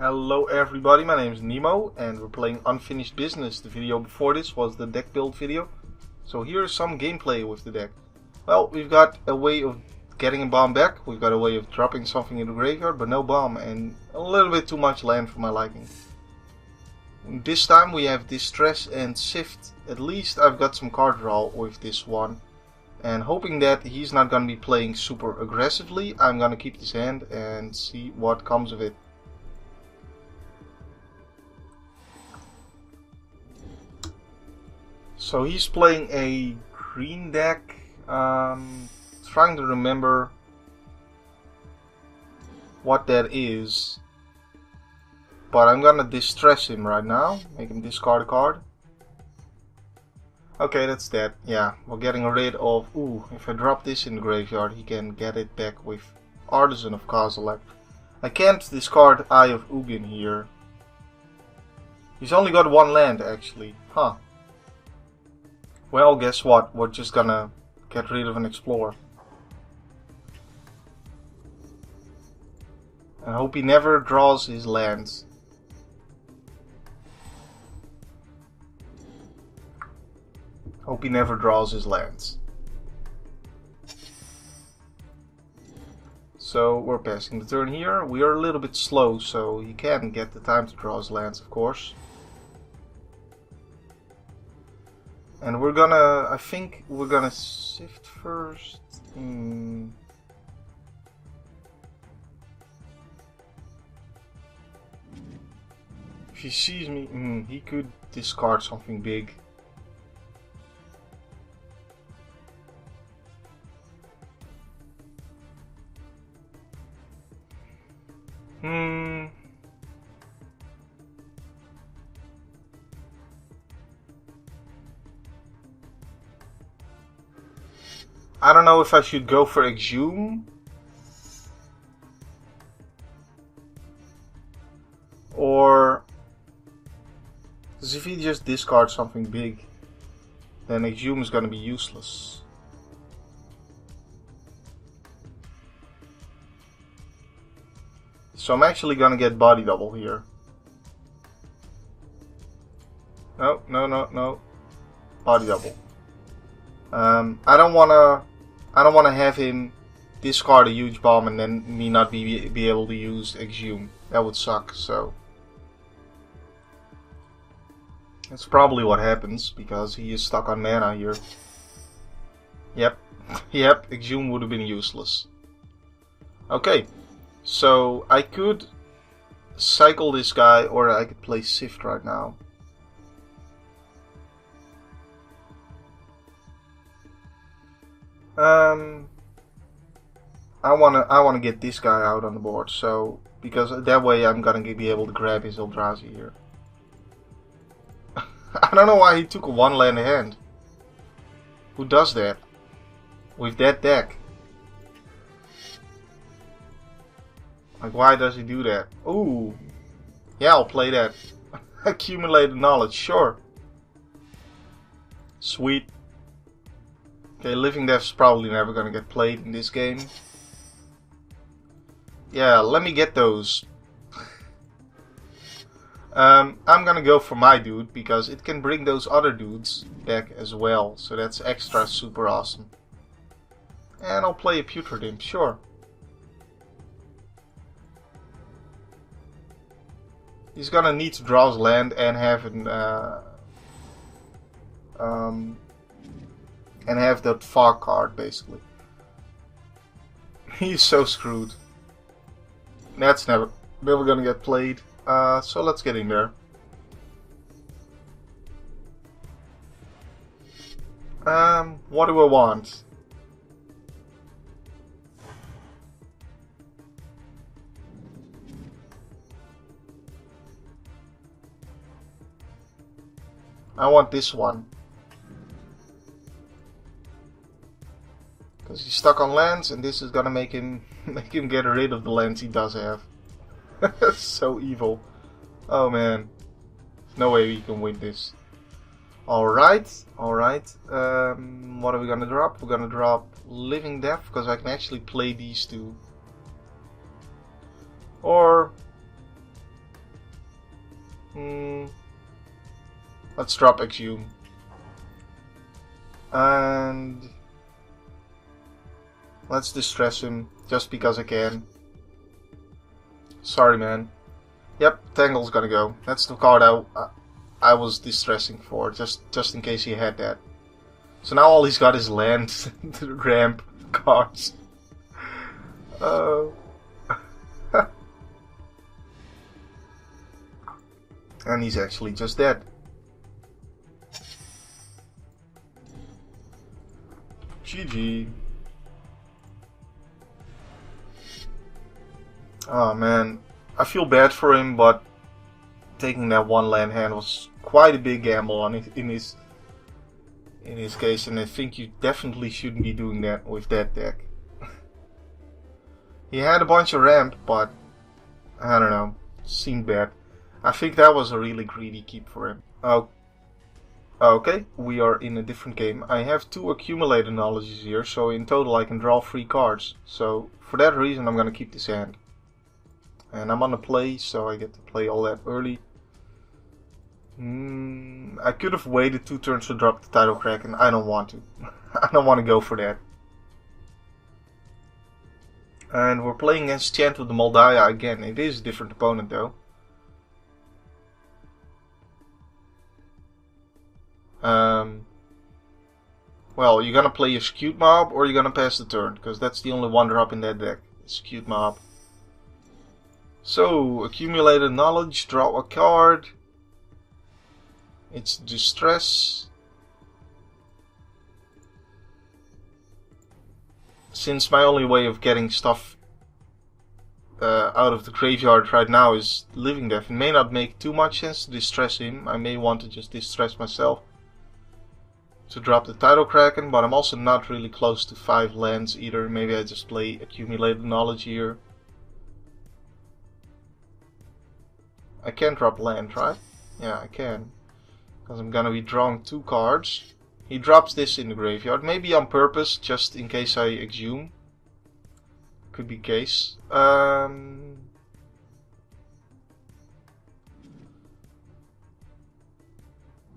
Hello everybody, my name is Nemo and we're playing Unfinished Business. The video before this was the deck build video. So here's some gameplay with the deck. Well, we've got a way of getting a bomb back, we've got a way of dropping something in the graveyard, but no bomb and a little bit too much land for my liking. This time we have Distress and Sift. At least I've got some card draw with this one. And hoping that he's not going to be playing super aggressively, I'm going to keep this hand and see what comes of it. So he's playing a green deck, trying to remember what that is, but I'm gonna distress him right now, make him discard a card. Okay, that's that. Yeah, we're getting rid of, if I drop this in the graveyard he can get it back with Artisan of Kozilek. I can't discard Eye of Ugin here. He's only got one land actually, huh. Well, guess what? We're just gonna get rid of an Explorer. I hope he never draws his lands. Hope he never draws his lands. So we're passing the turn here. We are a little bit slow, so he can get the time to draw his lands, of course. And we're gonna, I think we're gonna sift first. If he sees me, he could discard something big. I don't know if I should go for Exhume or because if he just discards something big, then Exhume is going to be useless. So I'm actually going to get Body Double here. No. Body Double. I don't want to have him discard a huge bomb and then me not be able to use Exhume. That would suck. So that's probably what happens because he is stuck on mana here. Yep, Exhume would have been useless. Okay, so I could cycle this guy or I could play Sift right now. I wanna get this guy out on the board, so because that way I'm gonna be able to grab his Eldrazi here. I don't know why he took a one land hand. Who does that with that deck? Like, why does he do that? Ooh, yeah, I'll play that. Accumulated knowledge, sure. Sweet. Okay, Living Death's probably never gonna get played in this game. Yeah, let me get those. I'm gonna go for my dude because it can bring those other dudes back as well. So that's extra super awesome. And I'll play a Putrid Imp, sure. He's gonna need to draw his land and have an and have that fog card, basically. He's so screwed. That's never gonna get played. So let's get in there. What do I want? I want this one. Because he's stuck on lands, and this is gonna make him get rid of the lands he does have. So evil. Oh man, no way we can win this. Alright. What are we gonna drop? We're gonna drop Living Death, because I can actually play these two. Or Let's drop Exhume. And let's distress him, just because I can. Sorry, man. Yep, Tangle's gonna go. That's the card I was distressing for, just in case he had that. So now all he's got is land, ramp, cards. And he's actually just dead. GG. Oh man, I feel bad for him, but taking that one land hand was quite a big gamble on it in his case, and I think you definitely shouldn't be doing that with that deck. He had a bunch of ramp, but I don't know, seemed bad. I think that was a really greedy keep for him. Oh, okay, we are in a different game. I have 2 accumulated knowledges here, so in total I can draw 3 cards. So for that reason I'm gonna keep this hand. And I'm on a play, so I get to play all that early. I could have waited 2 turns to drop the Tidal Kraken. I don't want to. I don't want to go for that. And we're playing against Chant with the Moldaya again. It is a different opponent though. Well, you're gonna play your Skewed Mob or you're gonna pass the turn, because that's the only 1-drop in that deck. Skewed Mob. So, accumulated knowledge, draw a card. It's distress. Since my only way of getting stuff out of the graveyard right now is Living Death, it may not make too much sense to distress him. I may want to just distress myself to drop the Tidal Kraken, but I'm also not really close to 5 lands either. Maybe I just play accumulated knowledge here. I can drop land, right? Yeah, I can. Because I'm gonna be drawing 2 cards. He drops this in the graveyard. Maybe on purpose, just in case I exhume. Could be case.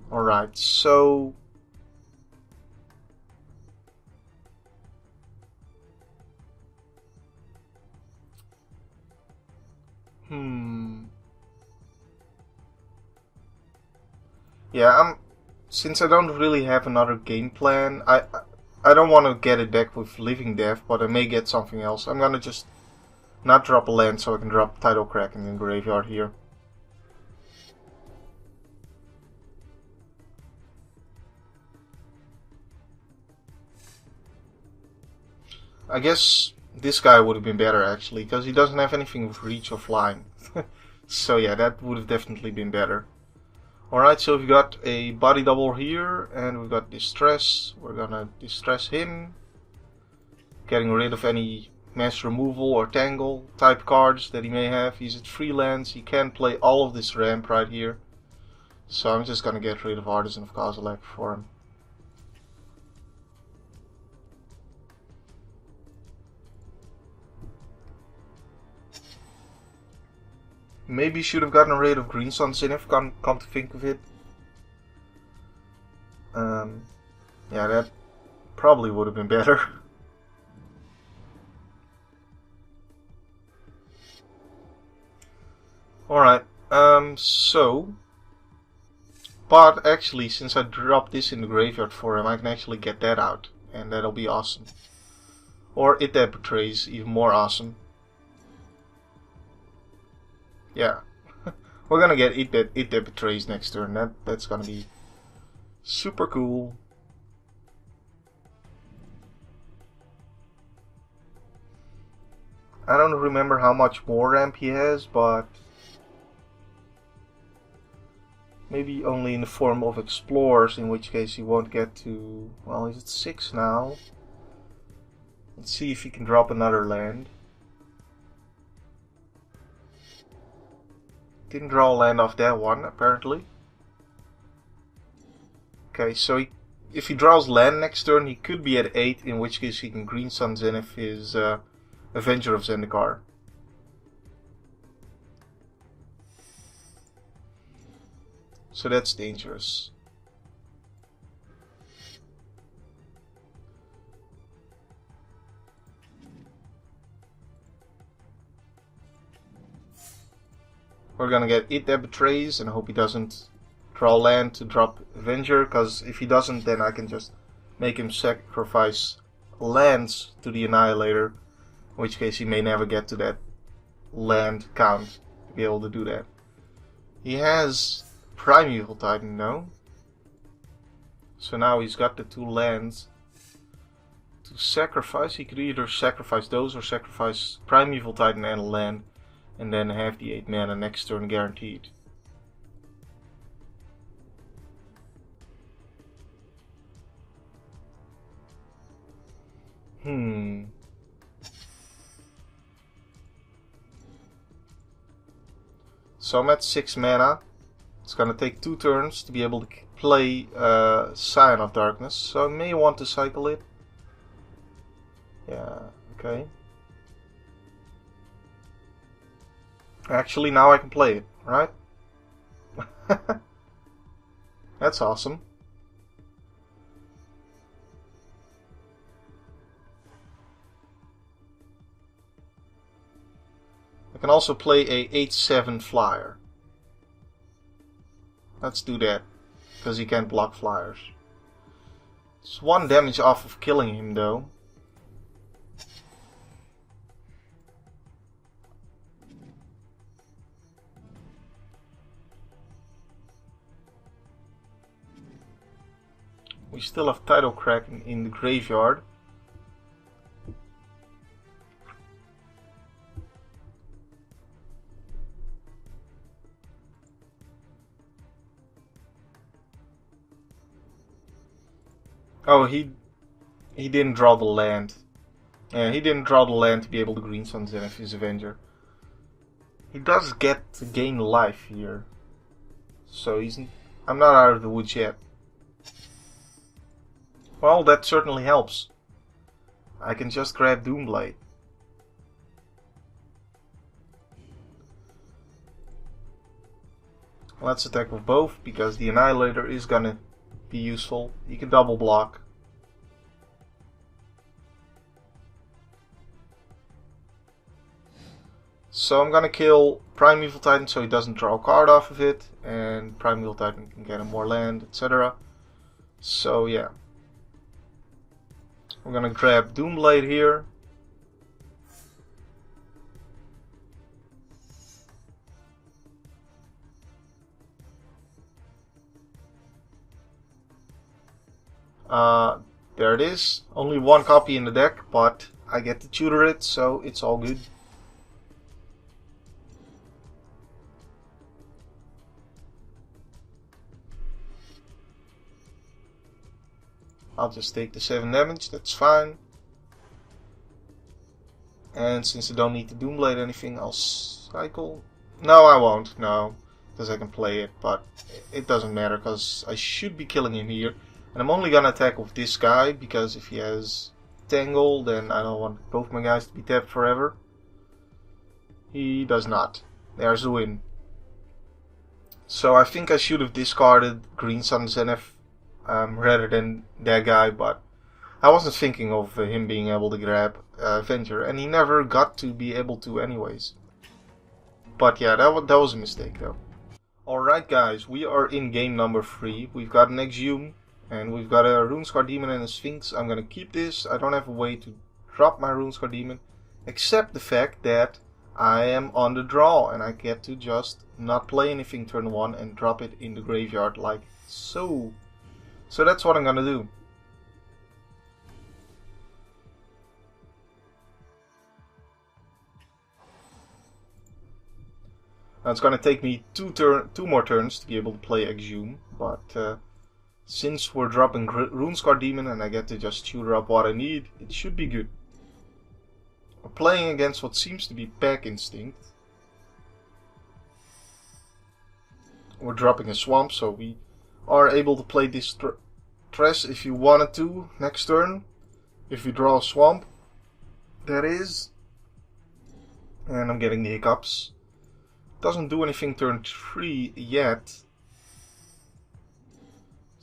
Alright, so... Yeah, since I don't really have another game plan, I don't want to get it back with Living Death, but I may get something else. I'm gonna just not drop a land so I can drop Tidal Kraken in the graveyard here. I guess this guy would have been better actually, because he doesn't have anything with reach or flying. So yeah, that would have definitely been better. Alright, so we've got a body double here, and we've got distress. We're gonna distress him, getting rid of any mass removal or tangle type cards that he may have. He's at 3 lands, he can play all of this ramp right here. So I'm just gonna get rid of Artisan of Kozilek for him. Maybe should have gotten rid of Green Sun Zenith, come to think of it. Yeah, that probably would have been better. Alright, but actually, since I dropped this in the graveyard for him, I can actually get that out, and that'll be awesome. Or It That Betrays, even more awesome. Yeah, we're gonna get It That Betrays next turn. That's gonna be super cool. I don't remember how much more ramp he has, but maybe only in the form of Explorers, in which case he won't get to... Well, he's at 6 now. Let's see if he can drop another land. Didn't draw a land off that one, apparently. Okay, so if he draws land next turn, he could be at 8, in which case he can Green Sun Zenith his Avenger of Zendikar. So that's dangerous. We're gonna get It That Betrays, and I hope he doesn't draw land to drop Avenger, because if he doesn't, then I can just make him sacrifice lands to the Annihilator, in which case he may never get to that land count to be able to do that. He has Primeval Titan now, so now he's got the 2 lands to sacrifice. He could either sacrifice those or sacrifice Primeval Titan and a land, and then have the 8 mana next turn guaranteed. So I'm at 6 mana. It's gonna take 2 turns to be able to play Scion of Darkness, so I may want to cycle it. Yeah, okay. Actually, now I can play it, right? That's awesome. I can also play a 8/7 flyer. Let's do that, because he can't block flyers. It's 1 damage off of killing him though. We still have Tidal Kraken in the graveyard. Oh, he didn't draw the land. Yeah, he didn't draw the land to be able to green Sun Zenith his Avenger. He does get to gain life here, so I'm not out of the woods yet. Well, that certainly helps. I can just grab Doomblade. Let's attack with both, because the Annihilator is gonna be useful. He can double block. So I'm gonna kill Primeval Titan so he doesn't draw a card off of it, and Primeval Titan can get him more land, etc. So yeah. We're gonna grab Doomblade here. There it is. Only 1 copy in the deck, but I get to tutor it, so it's all good. I'll just take the 7 damage, that's fine. And since I don't need to Doomblade anything, I'll cycle. No, I won't, no. Because I can play it, but it doesn't matter, because I should be killing him here. And I'm only gonna attack with this guy, because if he has Tangle, then I don't want both my guys to be tapped forever. He does not. There's the win. So I think I should have discarded Green Sun Zenith rather than that guy, but I wasn't thinking of him being able to grab Avenger, and he never got to be able to anyways. But yeah, that was a mistake though. Alright guys, we are in game number 3. We've got an Exhume, and we've got a Runescar Demon and a Sphinx. I'm gonna keep this. I don't have a way to drop my Runescar Demon, except the fact that I am on the draw, and I get to just not play anything turn 1 and drop it in the graveyard like so. So that's what I'm gonna do. Now it's gonna take me two more turns to be able to play Exhume, but since we're dropping Runescar Demon and I get to just tutor up what I need, it should be good. We're playing against what seems to be Pack Instinct. We're dropping a Swamp, so we are able to play this Tress if you wanted to next turn. If you draw a Swamp, that is. And I'm getting the hiccups. Doesn't do anything turn 3 yet.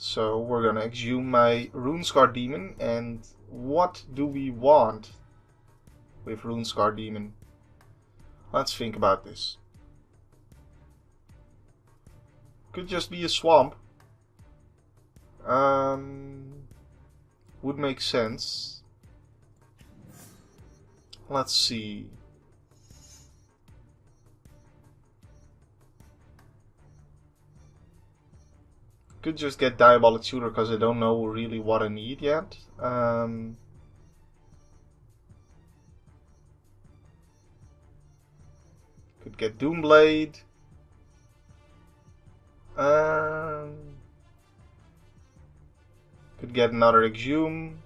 So we're gonna exhume my Runescar Demon, and what do we want with Runescar Demon? Let's think about this. Could just be a swamp. Would make sense. Let's see. Could just get Diabolic Shooter because I don't know really what I need yet. Could get Doomblade. Could get another Exhume.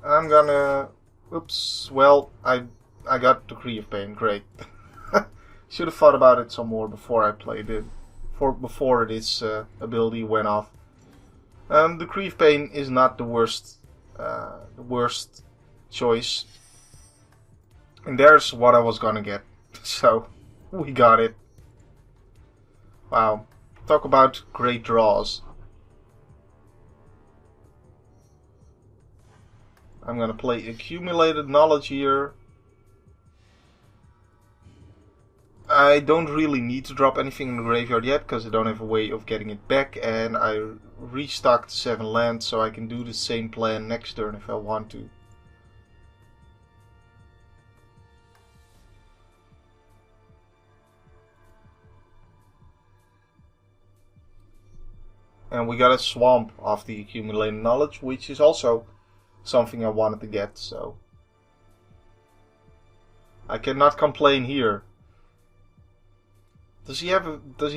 I'm gonna... Oops. Well, I got Decree of Pain. Great. Should have thought about it some more before I played it. Before this ability went off. Decree of Pain is not the worst choice. And there's what I was gonna get. So, we got it. Wow. Talk about great draws. I'm gonna play Accumulated Knowledge here. I don't really need to drop anything in the graveyard yet, because I don't have a way of getting it back, and I restocked 7 lands, so I can do the same plan next turn if I want to. And we got a swamp off the Accumulated Knowledge, which is also something I wanted to get, so I cannot complain here. Does he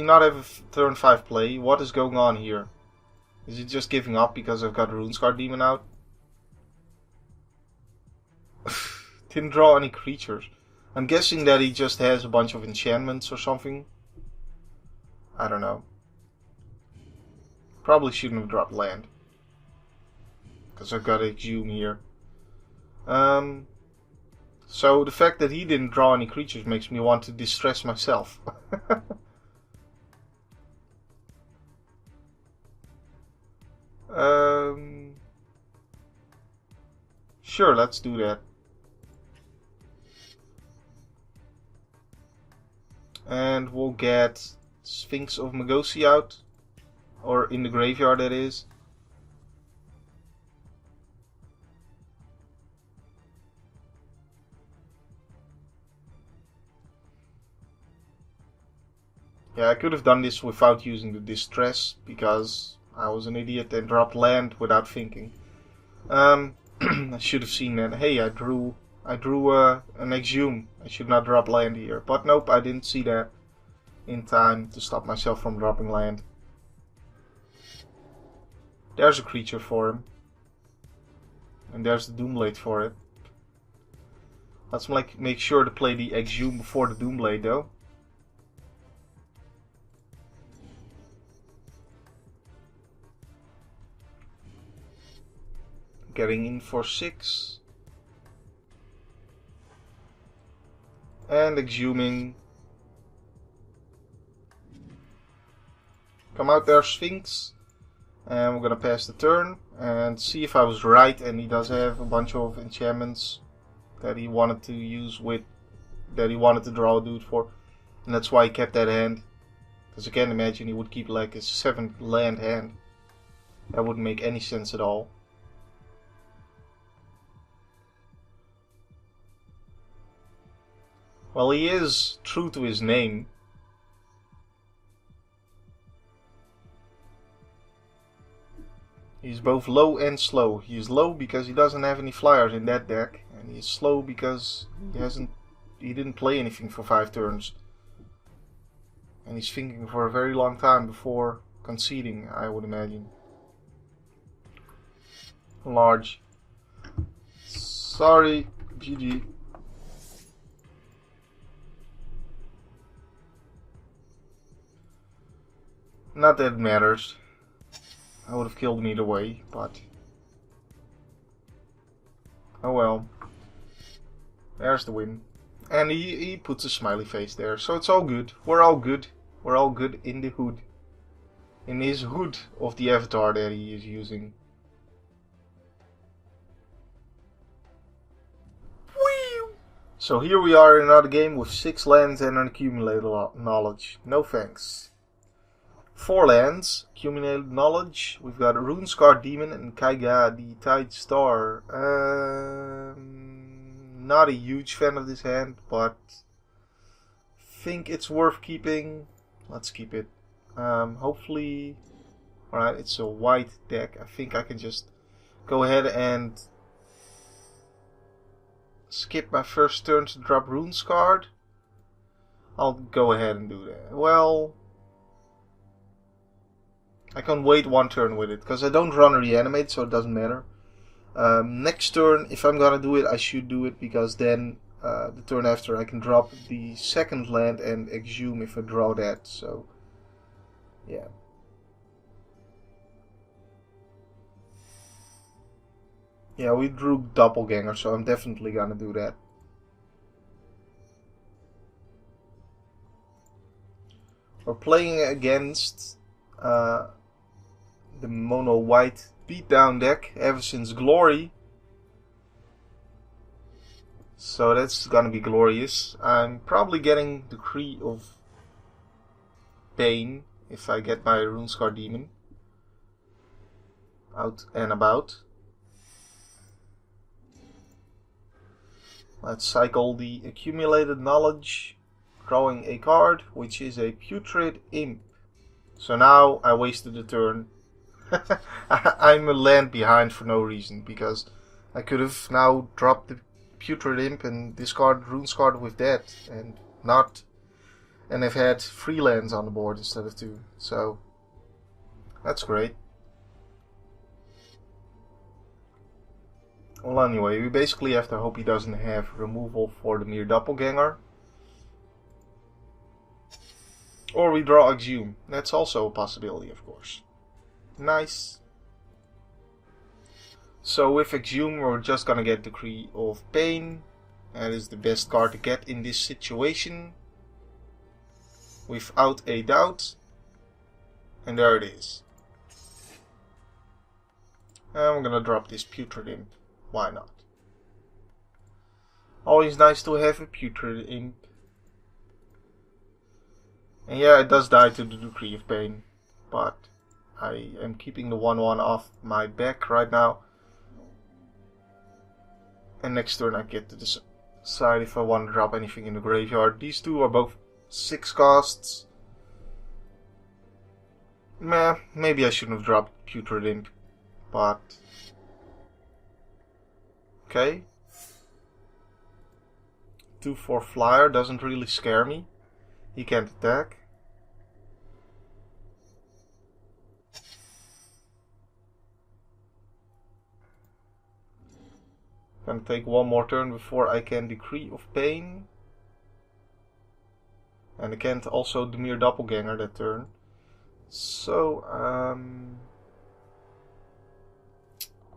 not have a turn 5 play? What is going on here? Is he just giving up because I've got Runescar Demon out? Didn't draw any creatures. I'm guessing that he just has a bunch of enchantments or something. I don't know. Probably shouldn't have dropped land. Because I've got a Exhume here. So the fact that he didn't draw any creatures makes me want to distress myself. Sure, let's do that. And we'll get Sphinx of Magosi out. Or in the graveyard, that is. Yeah, I could have done this without using the Distress, because I was an idiot and dropped land without thinking. I should have seen that. Hey, I drew an Exhume. I should not drop land here. But nope, I didn't see that in time to stop myself from dropping land. There's a creature for him. And there's the Doomblade for it. Let's make sure to play the Exhume before the Doomblade though. Getting in for 6. And exhuming. Come out there, Sphinx. And we're gonna pass the turn and see if I was right, and he does have a bunch of enchantments that he wanted to use that he wanted to draw a dude for. And that's why he kept that hand. Because I can't imagine he would keep like a 7 land hand. That wouldn't make any sense at all. Well, he is true to his name. He's both low and slow. He is low because he doesn't have any flyers in that deck, and he is slow because he didn't play anything for 5 turns. And he's thinking for a very long time before conceding, I would imagine. Large. Sorry, GG. Not that it matters. I would have killed him either way, but oh well. There's the win. And he puts a smiley face there, so it's all good. We're all good. We're all good in the hood. In his hood of the avatar that he is using. Whee! So here we are in another game with 6 lands and an accumulated knowledge. No thanks. 4 lands, accumulated knowledge. We've got Runescar Demon and Kaiga the Tide Star. Not a huge fan of this hand, but think it's worth keeping. Let's keep it. Hopefully, alright, it's a white deck. I think I can just go ahead and skip my first turn to drop Runescar. I'll go ahead and do that. Well, I can wait 1 turn with it, because I don't run Reanimate, so it doesn't matter. Next turn, if I'm gonna do it, I should do it, because then the turn after I can drop the second land and Exhume if I draw that, so yeah. Yeah, we drew Doppelganger, so I'm definitely gonna do that. We're playing against the mono white beatdown deck ever since Glory. So that's gonna be glorious. I'm probably getting Decree of Pain if I get my Runescar Demon out and about. Let's cycle the accumulated knowledge, drawing a card, which is a Putrid Imp. So now I wasted a turn. I'm a land behind for no reason, because I could have now dropped the Putrid Imp and discard Runescar with that, and I've had 3 lands on the board instead of 2, so that's great. Well, anyway, we basically have to hope he doesn't have removal for the Mere Doppelganger. Or we draw Exhume. That's also a possibility, of course. Nice. So with Exhume, we're just gonna get Decree of Pain. That is the best card to get in this situation, without a doubt. And there it is. And I'm gonna drop this Putrid Imp. Why not? Always nice to have a Putrid Imp. And yeah, it does die to the Decree of Pain, but I am keeping the 1/1 off my back right now. And next turn I get to decide if I want to drop anything in the graveyard. These two are both 6 costs. Meh, maybe I shouldn't have dropped Putrid Imp, but okay. 2/4 flyer doesn't really scare me. He can't attack. Gonna take 1 more turn before I can Decree of Pain. And I can't also the Mere Doppelganger that turn. So,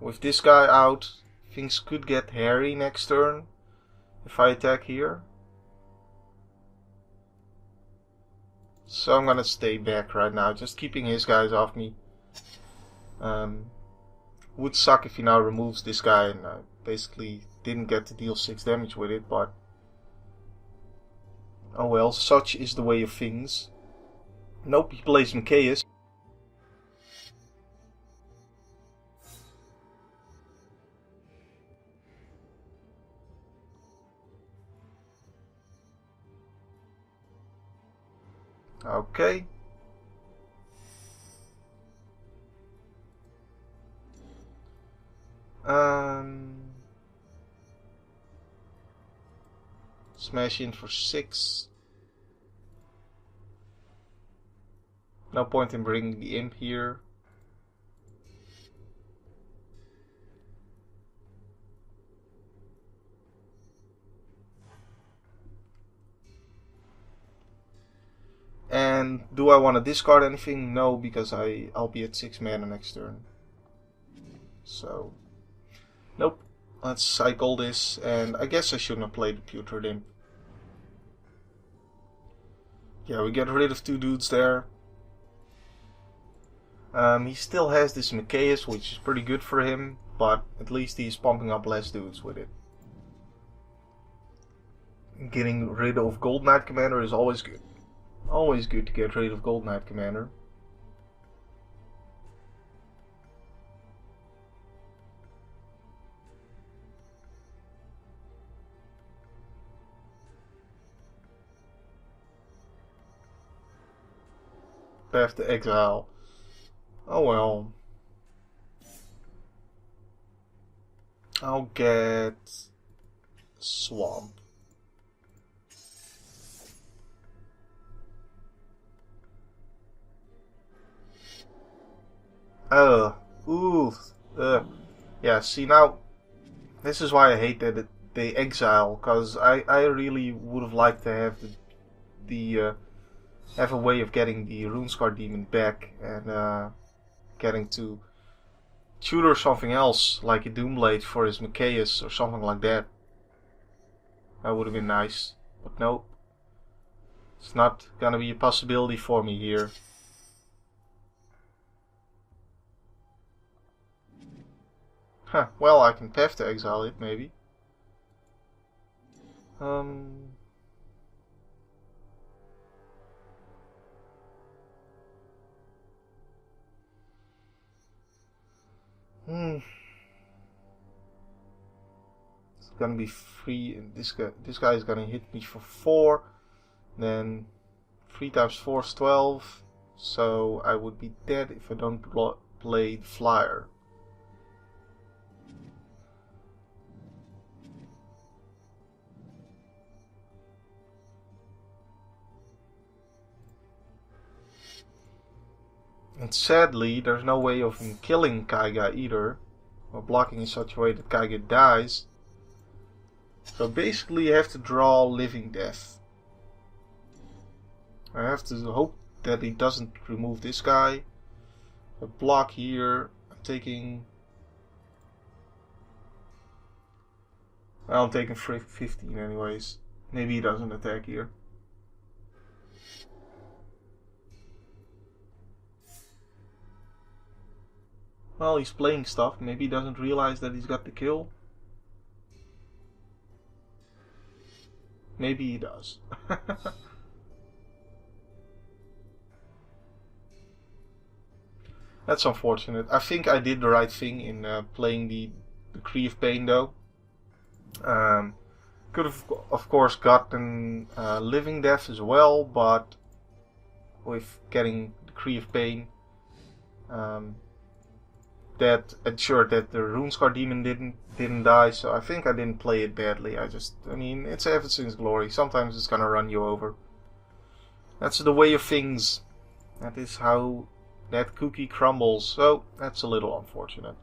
with this guy out, things could get hairy next turn if I attack here. So I'm gonna stay back right now, just keeping his guys off me. Would suck if he now removes this guy and I basically didn't get to deal 6 damage with it, but oh well, such is the way of things. Nope, he plays Mikaeus. Okay. Smash in for 6. No point in bringing the imp here. And do I want to discard anything? No, because I'll be at 6 mana next turn. So, nope. Let's cycle this, and I guess I shouldn't have played the Putrid Imp. Yeah, we get rid of 2 dudes there. He still has this Micaeus, which is pretty good for him, but at least he's pumping up less dudes with it. Getting rid of Gold Knight Commander is always good. Always good to get rid of Gold Knight Commander. Path to Exile. Oh well. I'll get Swamp. Yeah, see now, this is why I hate that they exile, because I really would have liked to have have a way of getting the Runescar Demon back and getting to tutor something else, like a Doomblade for his Micaeus or something like that. That would have been nice, but no. It's not gonna be a possibility for me here. Huh, well, I can path to exile it, maybe. It's gonna be 3, and this guy is gonna hit me for 4. Then 3 times 4 is 12. So I would be dead if I don't play the flyer. And sadly, there's no way of him killing Kaiga either, or blocking in such a way that Kaiga dies. So basically you have to draw Living Death. I have to hope that he doesn't remove this guy. A block here, I'm taking 15 anyways. Maybe he doesn't attack here. Well, he's playing stuff. Maybe he doesn't realize that he's got the kill. Maybe he does. That's unfortunate. I think I did the right thing in playing the Decree of Pain though. Could have, of course, gotten Living Death as well, but with getting Decree of Pain, that ensured that the Runescar Demon didn't die, so I think I didn't play it badly. I mean, it's Evanston's glory. Sometimes it's gonna run you over. That's the way of things. That is how that cookie crumbles, so that's a little unfortunate.